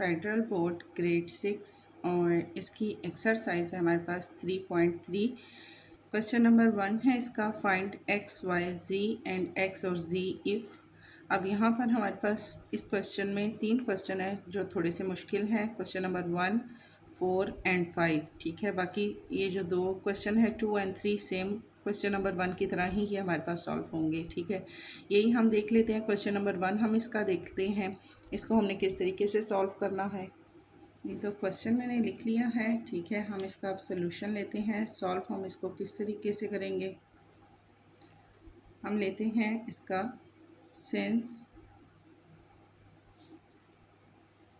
Federal board grade 6 और इसकी exercise है हमारे पास 3.3। क्वेश्चन नंबर 1 है इसका, find X Y Z and X और जी इफ़। अब यहाँ पर हमारे पास इस क्वेश्चन में 3 क्वेश्चन है जो थोड़े से मुश्किल हैं। क्वेश्चन नंबर 1, 4 एंड 5, ठीक है। बाकी ये जो 2 क्वेश्चन है 2 एंड 3 सेम क्वेश्चन नंबर 1 की तरह ही ये हमारे पास सॉल्व होंगे, ठीक है। यही हम देख लेते हैं। क्वेश्चन नंबर 1 हम इसका देखते हैं, इसको हमने किस तरीके से सॉल्व करना है। ये तो क्वेश्चन मैंने लिख लिया है, ठीक है। हम इसका अब सोल्यूशन लेते हैं। सॉल्व हम इसको किस तरीके से करेंगे, हम लेते हैं इसका सिंस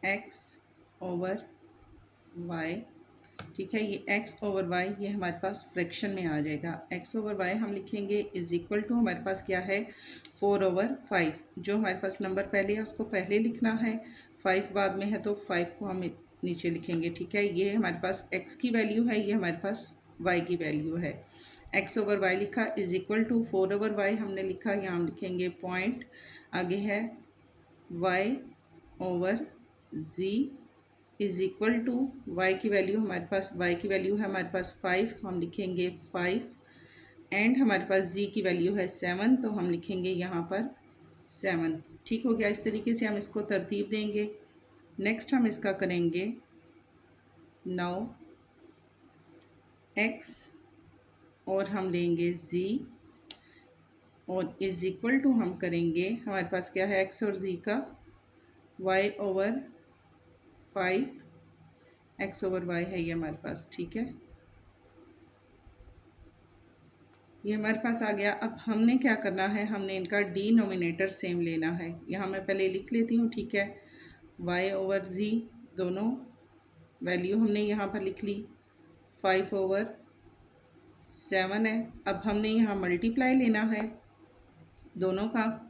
एक्स ओवर वाई, ठीक है। ये x ओवर y ये हमारे पास फ्रैक्शन में आ जाएगा। x ओवर y हम लिखेंगे इज इक्वल टू, हमारे पास क्या है 4 ओवर 5। जो हमारे पास नंबर पहले है उसको पहले लिखना है, 5 बाद में है तो 5 को हम नीचे लिखेंगे, ठीक है। ये हमारे पास x की वैल्यू है, ये हमारे पास y की वैल्यू है। x ओवर y लिखा is equal to 4 over y हमने लिखा, यहाँ हम लिखेंगे पॉइंट, आगे है y over z is equal to Y की वैल्यू हमारे पास, वाई की वैल्यू है हमारे पास 5, हम लिखेंगे 5 एंड हमारे पास जी की वैल्यू है 7, तो हम लिखेंगे यहाँ पर 7। ठीक हो गया। इस तरीके से हम इसको तरतीब देंगे। नेक्स्ट हम इसका करेंगे नाउ एक्स और हम लेंगे जी और इज इक्वल टू हम करेंगे, हमारे पास क्या है एक्स और जी का Y over 5, X over Y है ये हमारे पास, ठीक है। ये हमारे पास आ गया। अब हमने क्या करना है, हमने इनका डिनोमिनेटर सेम लेना है। यहाँ मैं पहले लिख लेती हूँ, ठीक है। y ओवर z दोनों वैल्यू हमने यहाँ पर लिख ली, 5 ओवर 7 है। अब हमने यहाँ मल्टीप्लाई लेना है दोनों का।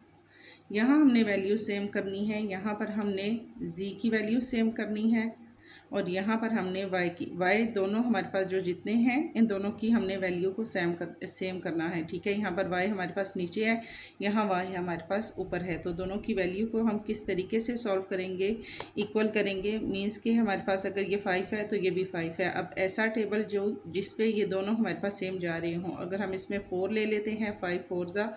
यहाँ हमने वैल्यू सेम करनी है, यहाँ पर हमने z की वैल्यू सेम करनी है और यहाँ पर हमने y दोनों हमारे पास जो जितने हैं इन दोनों की हमने वैल्यू को सेम करना है, ठीक है। यहाँ पर y हमारे पास नीचे है, यहाँ y हमारे पास ऊपर है, तो दोनों की वैल्यू को हम किस तरीके से सॉल्व करेंगे, इक्वल करेंगे। मीन्स कि हमारे पास अगर ये 5 है तो ये भी 5 है। अब ऐसा टेबल जो जिस पे ये दोनों हमारे पास सेम जा रहे हों, अगर हम इसमें 4 ले लेते हैं, 5 4 ज़ा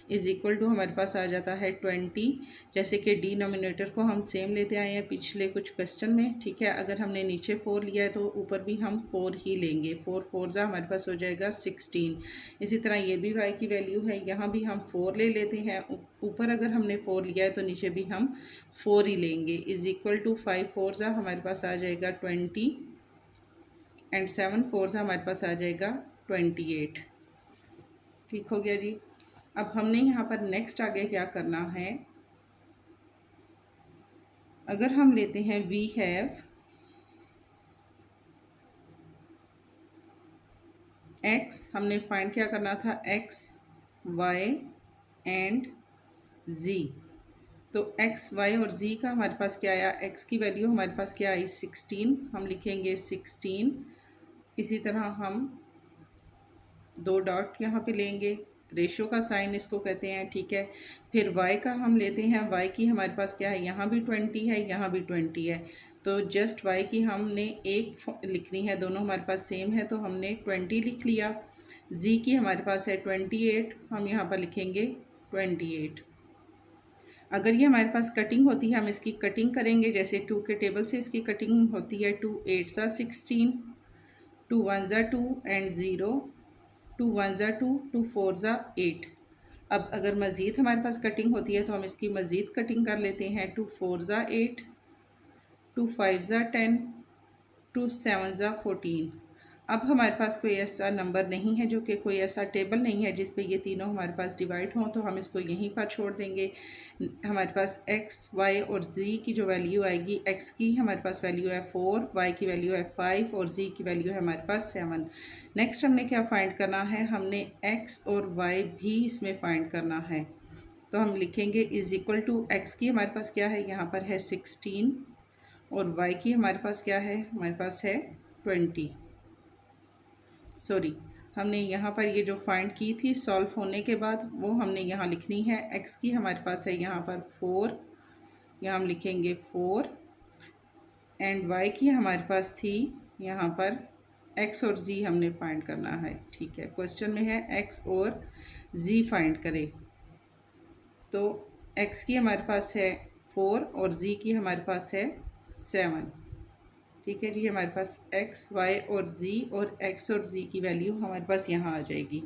इज़ इक्वल टू हमारे पास आ जाता है 20। जैसे कि डिनोमिनेटर को हम सेम लेते आए हैं पिछले कुछ क्वेश्चन में, ठीक है। अगर हमने नीचे 4 लिया है तो ऊपर भी हम 4 ही लेंगे, 4 4 ज़ा हमारे पास हो जाएगा 16। इसी तरह ये भी y की वैल्यू है, यहाँ भी हम 4 ले लेते हैं। ऊपर अगर हमने 4 लिया है तो नीचे भी हम 4 ही लेंगे। इज़ इक्वल टू 5 4 ज़ा हमारे पास आ जाएगा 20 एंड 7 4 ज़ा हमारे पास आ जाएगा 28। ठीक हो गया जी। अब हमने यहाँ पर नेक्स्ट आगे क्या करना है, अगर हम लेते हैं वी हैव एक्स, हमने फाइंड क्या करना था एक्स वाई एंड जी। तो एक्स वाई और जी का हमारे पास क्या आया, एक्स की वैल्यू हमारे पास क्या आई 16, हम लिखेंगे 16। इसी तरह हम 2 डॉट यहाँ पे लेंगे, रेशो का साइन इसको कहते हैं, ठीक है। फिर y का हम लेते हैं, y की हमारे पास क्या है, यहाँ भी 20 है, यहाँ भी 20 है, तो जस्ट y की हमने एक लिखनी है, दोनों हमारे पास सेम है तो हमने 20 लिख लिया। z की हमारे पास है 28, हम यहाँ पर लिखेंगे 28। अगर ये हमारे पास कटिंग होती है, हम इसकी कटिंग करेंगे, जैसे 2 के टेबल से इसकी कटिंग होती है, 2 8 ज़ा 16, 2 1 ज़ा 2 एंड 0, 2 1 ज़ा 2, 2 4 ज़ा 8। अब अगर मज़ीद हमारे पास कटिंग होती है तो हम इसकी मज़ीद कटिंग कर लेते हैं, 2 4 ज़ा 8, 2 5 ज़ा 10, 2 7 ज़ा 14। अब हमारे पास कोई ऐसा नंबर नहीं है, जो कि कोई ऐसा टेबल नहीं है जिस पे ये तीनों हमारे पास डिवाइड हों, तो हम इसको यहीं पर छोड़ देंगे। हमारे पास एक्स वाई और जी की जो वैल्यू आएगी, एक्स की हमारे पास वैल्यू है 4, वाई की वैल्यू है 5 और जी की वैल्यू है हमारे पास 7। नेक्स्ट हमने क्या फाइंड करना है, हमने एक्स और वाई भी इसमें फाइंड करना है, तो हम लिखेंगे इज़ इक्वल टू एक्स की हमारे पास क्या है, यहाँ पर है 16 और वाई की हमारे पास क्या है, हमारे पास है 20। सॉरी, हमने यहाँ पर ये जो फाइंड की थी सॉल्व होने के बाद वो हमने यहाँ लिखनी है। एक्स की हमारे पास है यहाँ पर 4, यहाँ हम लिखेंगे 4 एंड y की हमारे पास थी यहाँ पर x और z हमने फाइंड करना है। ठीक है, क्वेश्चन में है x और z फाइंड करें। तो x की हमारे पास है 4 और z की हमारे पास है 7। ठीक है जी, हमारे पास x, y और z और x और z की वैल्यू हमारे पास यहाँ आ जाएगी।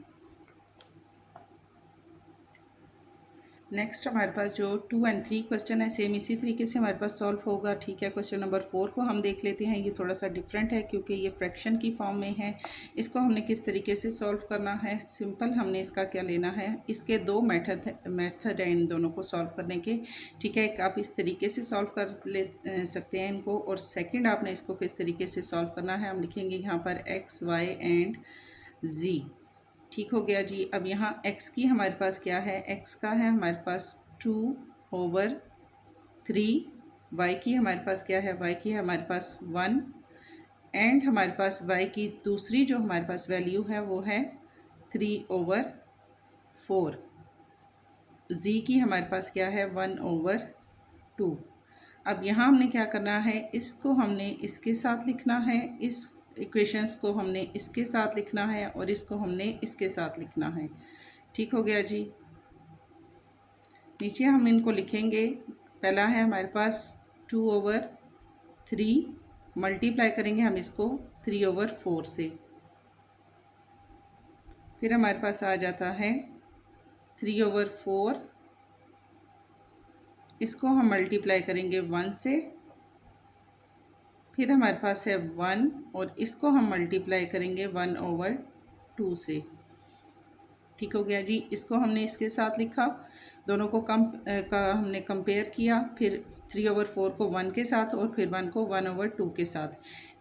नेक्स्ट हमारे पास जो 2 और 3 क्वेश्चन है सेम इसी तरीके से हमारे पास सॉल्व होगा। ठीक है, क्वेश्चन नंबर 4 को हम देख लेते हैं। ये थोड़ा सा डिफरेंट है क्योंकि ये फ्रैक्शन की फॉर्म में है। इसको हमने किस तरीके से सॉल्व करना है, सिंपल हमने इसका क्या लेना है, इसके दो मेथड हैं इन दोनों को सॉल्व करने के। ठीक है, एक आप इस तरीके से सॉल्व कर ले सकते हैं इनको, और सेकेंड आपने इसको किस तरीके से सॉल्व करना है, हम लिखेंगे यहाँ पर एक्स, वाई एंड जी। ठीक हो गया जी। अब यहाँ x की हमारे पास क्या है, x का है हमारे पास 2/3, y की हमारे पास क्या है, y की है हमारे पास 1 एंड हमारे पास y की दूसरी जो हमारे पास वैल्यू है वो है 3/4। z की हमारे पास क्या है 1/2। अब यहाँ हमने क्या करना है, इसको हमने इसके साथ लिखना है, इस इक्वेशंस को हमने इसके साथ लिखना है और इसको हमने इसके साथ लिखना है। ठीक हो गया जी। नीचे हम इनको लिखेंगे। पहला है हमारे पास 2/3, मल्टीप्लाई करेंगे हम इसको 3/4 से। फिर हमारे पास आ जाता है 3/4, इसको हम मल्टीप्लाई करेंगे 1 से। फिर हमारे पास है 1 और इसको हम मल्टीप्लाई करेंगे 1/2 से। ठीक हो गया जी। इसको हमने इसके साथ लिखा, दोनों को हमने कंपेयर किया, फिर 3/4 को 1 के साथ और फिर 1 को 1/2 के साथ।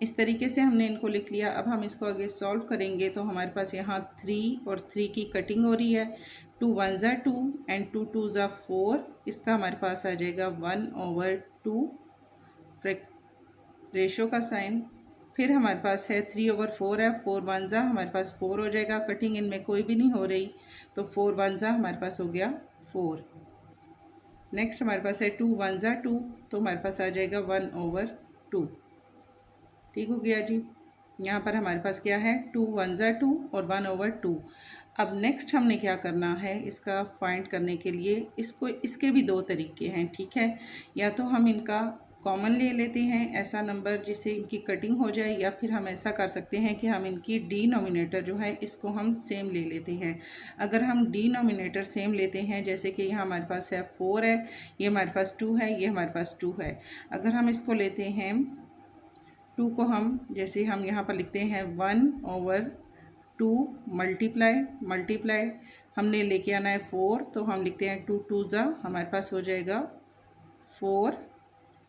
इस तरीके से हमने इनको लिख लिया। अब हम इसको आगे सॉल्व करेंगे तो हमारे पास यहाँ 3 और 3 की कटिंग हो रही है। 2 1 ज़ा 2 एंड 2 2 ज़ा 4। इसका हमारे पास आ जाएगा 1/2 रेशो का साइन। फिर हमारे पास है 3/4 है, 4 1 ज़ा हमारे पास 4 हो जाएगा, कटिंग इनमें कोई भी नहीं हो रही, तो 4 1 ज़ा हमारे पास हो गया 4। नेक्स्ट हमारे पास है 2 1 ज़ा 2, तो हमारे पास आ जाएगा 1/2। ठीक हो गया जी। यहाँ पर हमारे पास क्या है 2 1 ज़ा 2 और 1/2। अब नेक्स्ट हमने क्या करना है, इसका फाइंड करने के लिए इसके भी दो तरीके हैं। ठीक है, या तो हम इनका कॉमन ले लेते हैं ऐसा नंबर जिससे इनकी कटिंग हो जाए, या फिर हम ऐसा कर सकते हैं कि हम इनकी डिनोमिनेटर जो है इसको हम सेम ले लेते हैं। अगर हम डिनोमिनेटर सेम लेते हैं, जैसे कि यहाँ हमारे पास है 4 है, ये हमारे पास 2 है, ये हमारे पास 2 है। अगर हम इसको लेते हैं 2 को हम जैसे हम यहाँ पर लिखते हैं 1/2 मल्टीप्लाई हमने लेके आना है 4, तो हम लिखते हैं 2 2 ज़ा हमारे पास हो जाएगा 4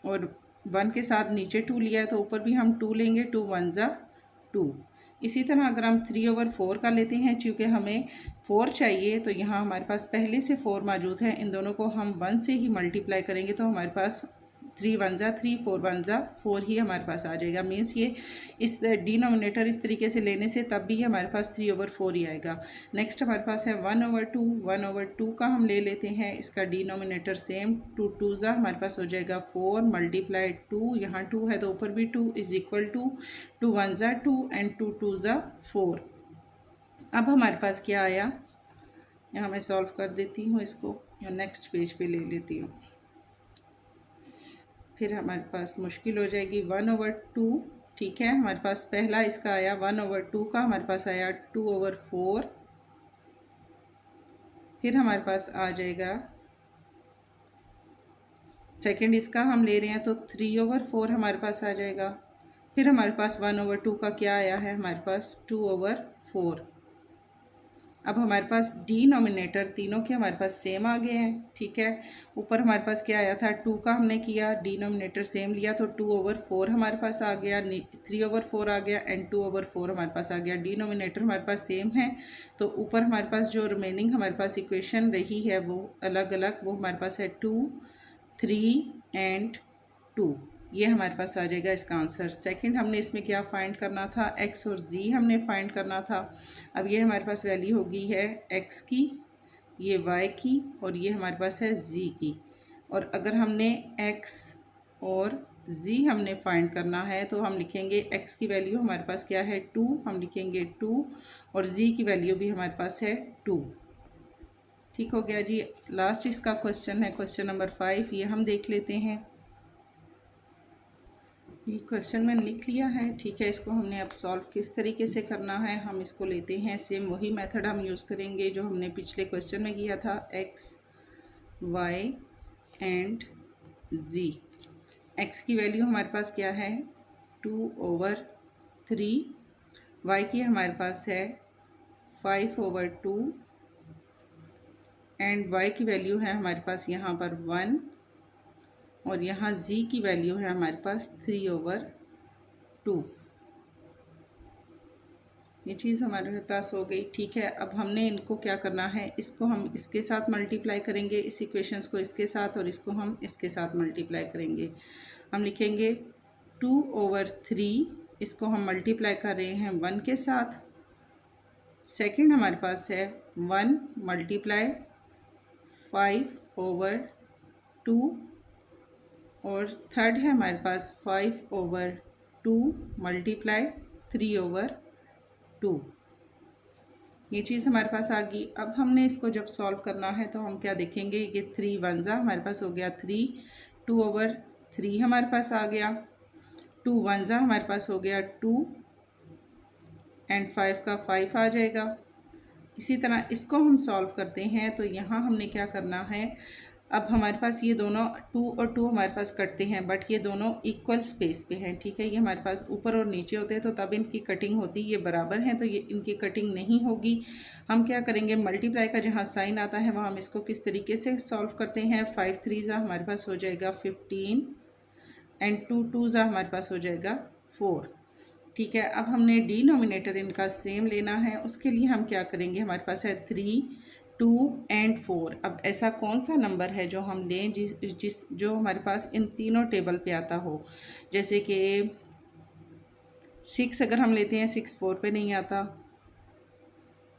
और 1 के साथ नीचे 2 लिया है तो ऊपर भी हम 2 लेंगे, 2 1 ज़ा 2। इसी तरह अगर हम 3/4 का लेते हैं, चूँकि हमें 4 चाहिए तो यहाँ हमारे पास पहले से 4 मौजूद है, इन दोनों को हम 1 से ही मल्टीप्लाई करेंगे तो हमारे पास 3 1 ज़ा 3, 4 1 ज़ा 4 ही हमारे पास आ जाएगा। मीन्स ये इस डिनोमिनेटर इस तरीके से लेने से तब भी हमारे पास 3/4 ही आएगा। नेक्स्ट हमारे पास है 1/2 का हम ले लेते हैं, इसका डिनोमिनेटर सेम 2 2 ज़ा हमारे पास हो जाएगा 4 मल्टीप्लाई 2, यहाँ 2 है तो ऊपर भी 2 इज इक्वल टू 2 1 ज़ा 2 एंड 2 2 ज़ा 4। अब हमारे पास क्या आया, यहाँ मैं सॉल्व कर देती हूँ इसको, या नेक्स्ट पेज पे ले लेती हूँ, फिर हमारे पास मुश्किल हो जाएगी। 1/2, ठीक है, हमारे पास पहला इसका आया 1/2 का, हमारे पास आया 2/4। फिर हमारे पास आ जाएगा सेकंड इसका हम ले रहे हैं तो 3/4 हमारे पास आ जाएगा। फिर हमारे पास 1/2 का क्या आया है, हमारे पास 2/4। अब हमारे पास डिनोमिनेटर तीनों के हमारे पास सेम आ गए हैं। ठीक है, ऊपर हमारे पास क्या आया था 2 का हमने किया, डिनोमिनेटर सेम लिया तो 2/4 हमारे पास आ गया, 3/4 आ गया एंड 2/4 हमारे पास आ गया। डिनोमिनेटर हमारे पास सेम है तो ऊपर हमारे पास जो रिमेनिंग हमारे पास इक्वेशन रही है वो अलग अलग, वो हमारे पास है 2 3 एंड 2। ये हमारे पास आ जाएगा इसका आंसर। सेकंड हमने इसमें क्या फाइंड करना था, x और z हमने फाइंड करना था। अब ये हमारे पास वैल्यू होगी है x की, ये y की और ये हमारे पास है z की। और अगर हमने x और z हमने फाइंड करना है, तो हम लिखेंगे x की वैल्यू हमारे पास क्या है 2, हम लिखेंगे 2 और z की वैल्यू भी हमारे पास है 2। ठीक हो गया जी। लास्ट इसका क्वेश्चन है क्वेश्चन नंबर 5, ये हम देख लेते हैं। ये क्वेश्चन मैंने लिख लिया है, ठीक है। इसको हमने अब सॉल्व किस तरीके से करना है, हम इसको लेते हैं सेम वही मेथड हम यूज़ करेंगे जो हमने पिछले क्वेश्चन में किया था, x y and z। x की वैल्यू हमारे पास क्या है 2/3, y की हमारे पास है 5/2 एंड y की वैल्यू है हमारे पास यहाँ पर 1 और यहाँ z की वैल्यू है हमारे पास 3/2। ये चीज़ हमारे पास हो गई, ठीक है। अब हमने इनको क्या करना है, इसको हम इसके साथ मल्टीप्लाई करेंगे, इस इक्वेशंस को इसके साथ, और इसको हम इसके साथ मल्टीप्लाई करेंगे। हम लिखेंगे 2/3, इसको हम मल्टीप्लाई कर रहे हैं 1 के साथ। सेकंड हमारे पास है 1 मल्टीप्लाई 5/2 और थर्ड है हमारे पास 5/2 मल्टीप्लाई 3/2। ये चीज़ हमारे पास आ गई। अब हमने इसको जब सॉल्व करना है तो हम क्या देखेंगे कि 3 1 हमारे पास हो गया 3, 2/3 हमारे पास आ गया, 2 1 हमारे पास हो गया 2 एंड 5 का 5 आ जाएगा। इसी तरह इसको हम सॉल्व करते हैं तो यहाँ हमने क्या करना है, अब हमारे पास ये दोनों 2 और 2 हमारे पास कटते हैं, बट ये दोनों इक्वल स्पेस पे हैं, ठीक है। ये हमारे पास ऊपर और नीचे होते हैं तो तब इनकी कटिंग होती है, ये बराबर हैं तो ये इनकी कटिंग नहीं होगी। हम क्या करेंगे, मल्टीप्लाई का जहाँ साइन आता है वहाँ हम इसको किस तरीके से सॉल्व करते हैं, 5 3 हमारे पास हो जाएगा 15 एंड 2 2 हमारे पास हो जाएगा 4, ठीक है। अब हमने डिनोमिनेटर इनका सेम लेना है, उसके लिए हम क्या करेंगे, हमारे पास है 3 2 एंड 4। अब ऐसा कौन सा नंबर है जो हम लें जो हमारे पास इन तीनों टेबल पे आता हो, जैसे कि 6 अगर हम लेते हैं 6 4 पे नहीं आता।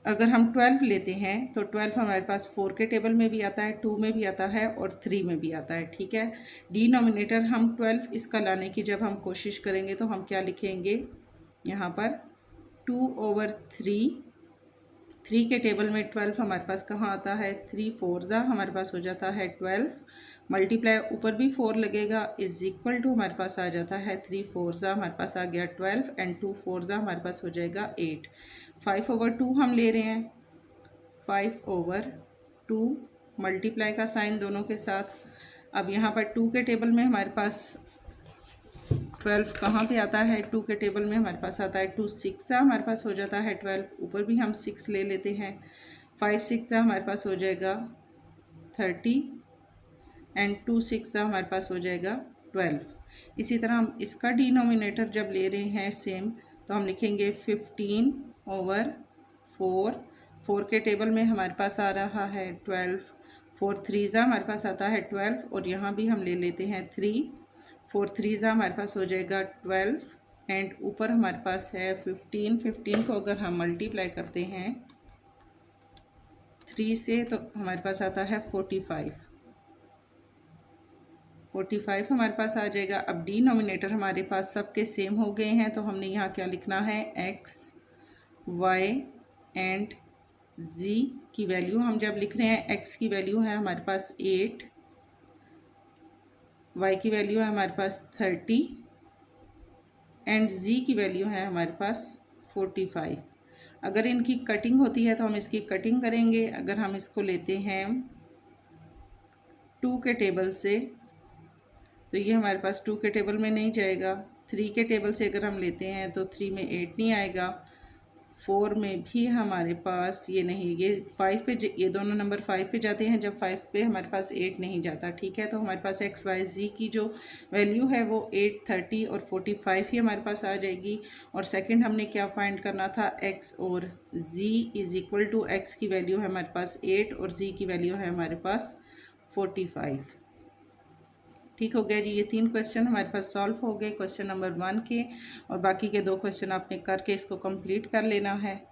अगर हम 12 लेते हैं तो 12 हमारे पास 4 के टेबल में भी आता है, 2 में भी आता है और 3 में भी आता है, ठीक है। डिनोमिनेटर हम 12 इसका लाने की जब हम कोशिश करेंगे तो हम क्या लिखेंगे यहाँ पर 2/3, 3 के टेबल में 12 हमारे पास कहाँ आता है, 3 4 हमारे पास हो जाता है 12, मल्टीप्लाई ऊपर भी 4 लगेगा इज इक्वल टू हमारे पास आ जाता है 3 4 हमारे पास आ गया 12 एंड 2 4 हमारे पास हो जाएगा 8। 5/2 हम ले रहे हैं, 5/2 मल्टीप्लाई का साइन दोनों के साथ। अब यहाँ पर 2 के टेबल में हमारे पास 12 कहाँ पे आता है, 2 के टेबल में हमारे पास आता है 2 6 हमारे पास हो जाता है 12, ऊपर भी हम 6 ले लेते हैं, 5 6 हमारे पास हो जाएगा 30 एंड 2 6 हमारे पास हो जाएगा 12। इसी तरह हम इसका डिनोमिनेटर जब ले रहे हैं सेम तो हम लिखेंगे 15/4, 4 के टेबल में हमारे पास आ रहा है 12, 4 3 हमारे पास आता है 12 और यहाँ भी हम ले लेते हैं 3, 4 3 हमारे पास हो जाएगा 12 एंड ऊपर हमारे पास है 15, 15 को अगर हम मल्टीप्लाई करते हैं 3 से तो हमारे पास आता है 45 हमारे पास आ जाएगा। अब डिनोमिनेटर हमारे पास सबके सेम हो गए हैं तो हमने यहाँ क्या लिखना है, x y एंड z की वैल्यू हम जब लिख रहे हैं, x की वैल्यू है हमारे पास 8, y की वैल्यू है हमारे पास 30 एंड z की वैल्यू है हमारे पास 45। अगर इनकी कटिंग होती है तो हम इसकी कटिंग करेंगे। अगर हम इसको लेते हैं 2 के टेबल से तो ये हमारे पास 2 के टेबल में नहीं जाएगा, 3 के टेबल से अगर हम लेते हैं तो 3 में 8 नहीं आएगा, 4 में भी हमारे पास ये नहीं, ये 5 पे, ये दोनों नंबर 5 पे जाते हैं जब 5 पे हमारे पास 8 नहीं जाता, ठीक है। तो हमारे पास एक्स वाई जी की जो वैल्यू है वो 8 30 और 45 ही हमारे पास आ जाएगी। और सेकंड हमने क्या फाइंड करना था, एक्स और जी इज़ इक्वल टू एक्स की वैल्यू है हमारे पास 8 और जी की वैल्यू है हमारे पास 45। ठीक हो गया जी। ये 3 क्वेश्चन हमारे पास सॉल्व हो गए क्वेश्चन नंबर 1 के, और बाकी के 2 क्वेश्चन आपने करके इसको कंप्लीट कर लेना है।